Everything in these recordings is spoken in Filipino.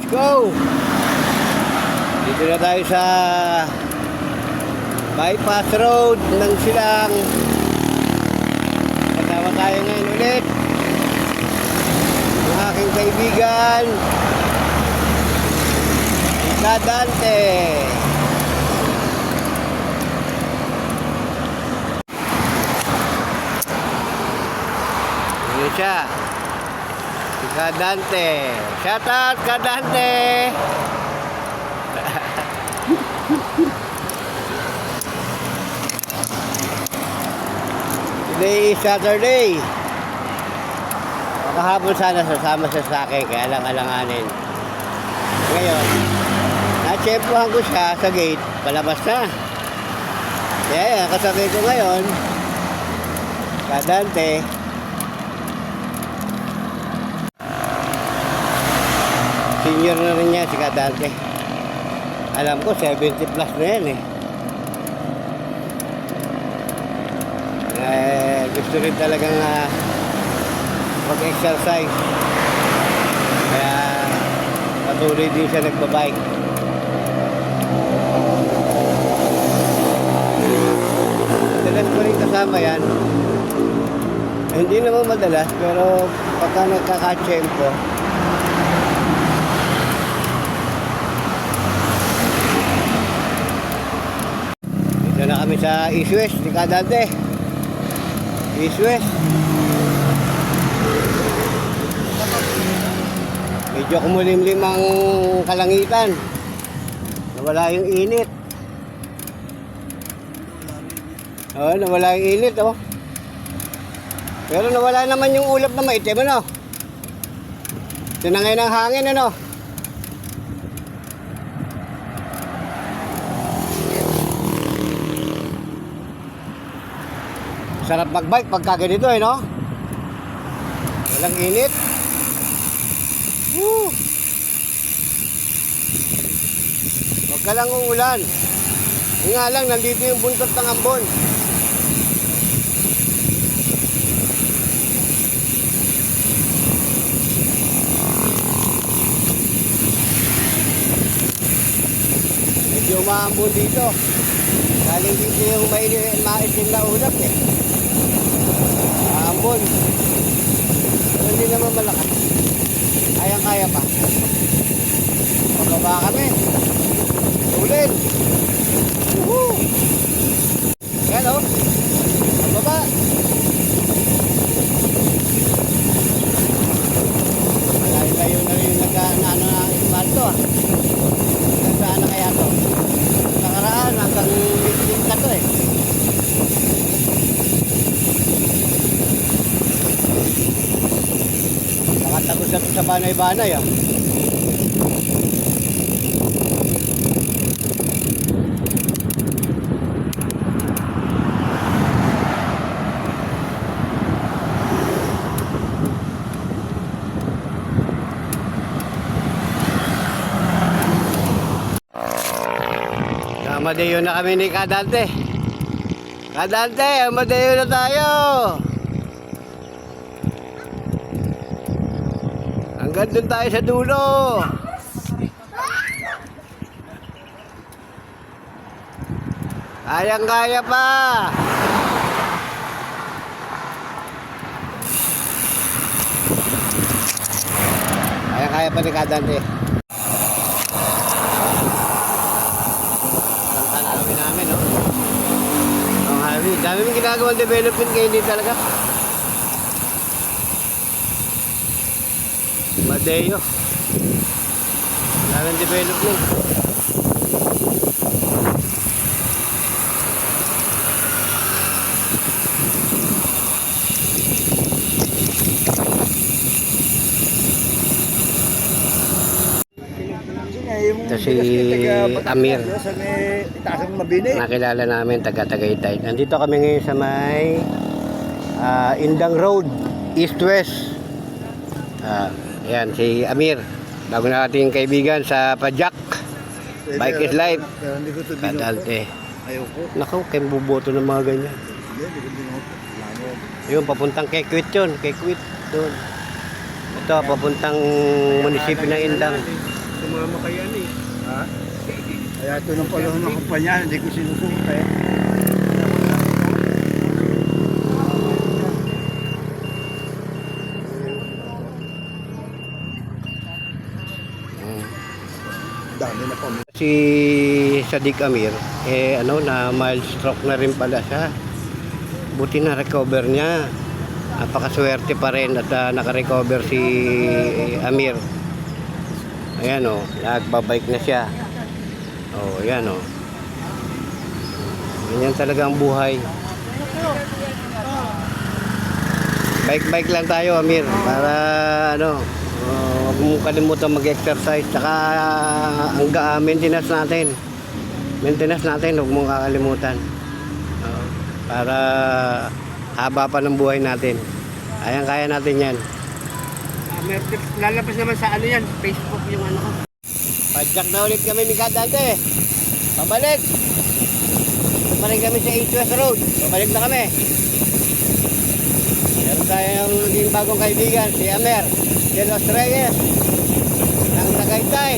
Go! Dito na tayo sa bypass road ng Silang. Kasama tayo ngayon ulit ng aking kaibigan Dante. Ano siya? Dante. Shout out Dante. Today is Saturday. Kahapon sana sasama siya sa akin, kaya lang alanganin. Ngayon, natsyempohan ko siya sa gate, palabas na. Kaya yan, kasabay ko ngayon, Dante. Senior na rin niya si Dante. Alam ko, 70 plus na yan eh. Gusto rin talagang mag-exercise. Kaya patuloy din siya nagbabike. Madalas ko rin kasama yan. Hindi naman madalas, pero pagka nagkakatsyempo, dito na kami sa East West, ni Dante. East West. Medyo kumulimlim ang kalangitan. Nawala yung init. Oo, nawala yung init, oh. Pero nawala naman yung ulap na maitim, ano? Tinangay ng hangin, ano? Sarap magbike pagka ganito, eh, no? Walang init. Woo! Huwag ka lang uulan. Yung nga lang, nandito yung buntot ng ambon. Medyo umaambon dito. Galing dito yung maitim na ulap, eh. Ambon. Pero hindi naman malakas. Kayang-kaya pa. Pababa kami. Ulit. Woohoo! Yan, o. Pababa. Malayo-layo na rin nag-ano ng isbalto, ah. Saan na kaya to? Nakaraan hanggang liit na to, eh. Nakatagos na to sa banay-banay, ah. Amadeyo na kami ni Dante. Dante, amadeyo na tayo. Hanggang doon tayo sa dulo. Kayang-kaya pa. Kayang-kaya pa ni Dante. Dami mong ginagawang development ngayon din talaga. Madeo. Daming development. Ito si Amir. Nakilala namin, taga-Tagaytay. Nandito kami ngayon sa may Indang Road, East-West. Ayan, si Amir. Bago na ating kaibigan sa Pajak. Bike is life. Dante. Nakaw, kayo buboto ng mga ganyan. Yun, papuntang kay Quit yun. Kay Quit doon. Ito, papuntang munisipyo ng Indang. sumama kay ano eh. Ha? Kaya ito nung pala ng kumpanya, hindi ko sinusuko eh. Dami na po. Si Sadiq Amir, na mild stroke na rin pala siya. Buti na recover niya. Napakaswerte pa rin at nakarecover si Amir. Ayan o, nagbabike na siya. O, ayan o. Ganyan talaga ang buhay. Bike-bike lang tayo, Amir, para huwag mong kalimutan mag-exercise. Saka maintenance natin. Maintenance natin, huwag mong kakalimutan. Para haba pa ng buhay natin. Kaya natin yan. Lalabas naman sa ano yan, Facebook yung ano ko. Padjak na ulit kami ni Kadante. Pabalik. Pabalik kami sa East West Road. Pabalik na kami. Meron tayong naging bagong kaibigan, si Amer de los Reyes ng Tagaytay.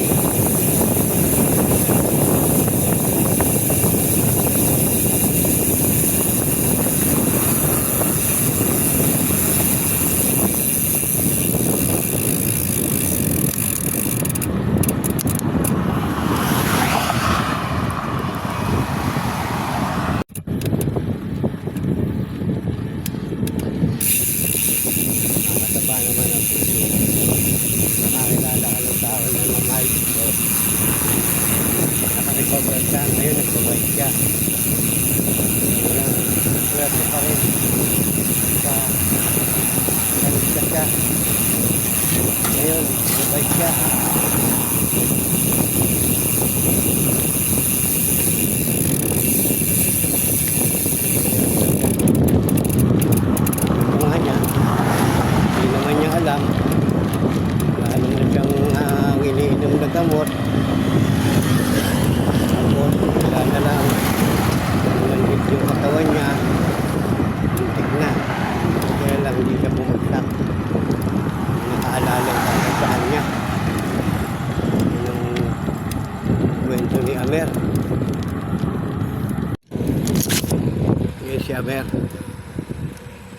Mataba naman ang puso. Nakakilala ka ng tao na mamahal ko. Nakarecover siya. Ngayon nagbabay siya. Swerte pa rin. Kalista siya. Ngayon nagbabay siya. Alam, lalo na siyang iniinom na gamot. Tapos, wala na lang. Manhid yung katawan niya. Muntik na. Kaya lang hindi siya bumagsak. Nakaalala ka sa kanya. Yun ang kwento ni Amer. Yan si Amer.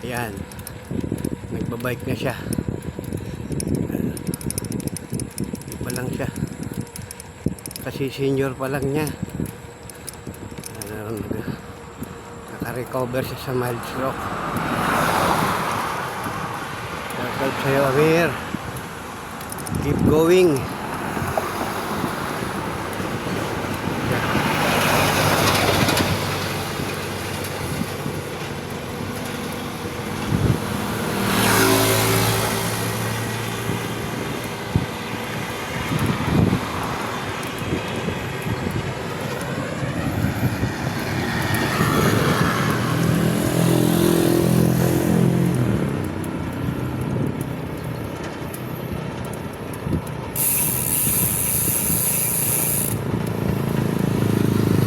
Ayan. Nagbabike na siya. Lang siya kasi senior pa lang niya. Naka-recover siya sa mild stroke. Shoutout sa'yo, Amir. Keep going.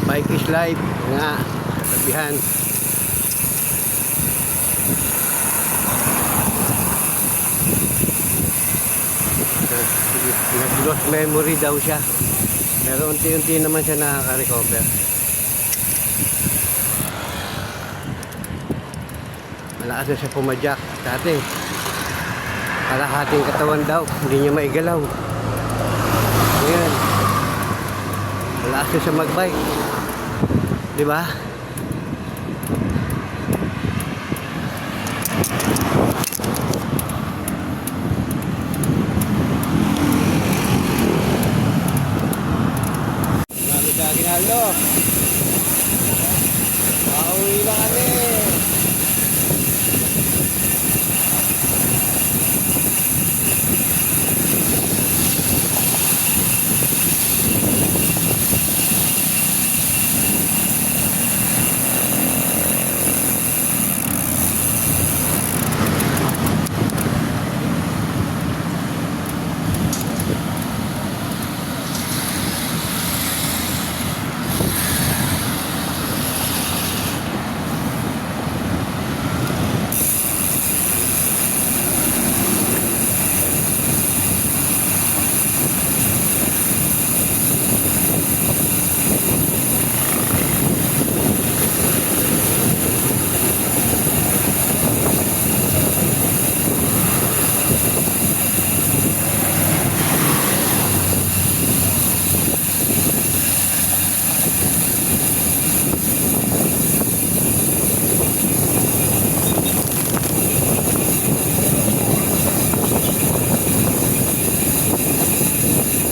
Bike is life nga sabihan. Nag-lost memory daw siya, pero unti-unti naman siya nakaka-recover. Malakas na siya pumadyak dati. Kalahating katawan daw, hindi niya maigalaw. Ngayon malakas na siya magbike. Diba? Mami sa akin, Aldo. Pauwi na kami.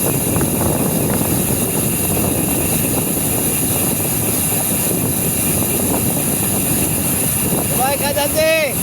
Bye ka, Dante!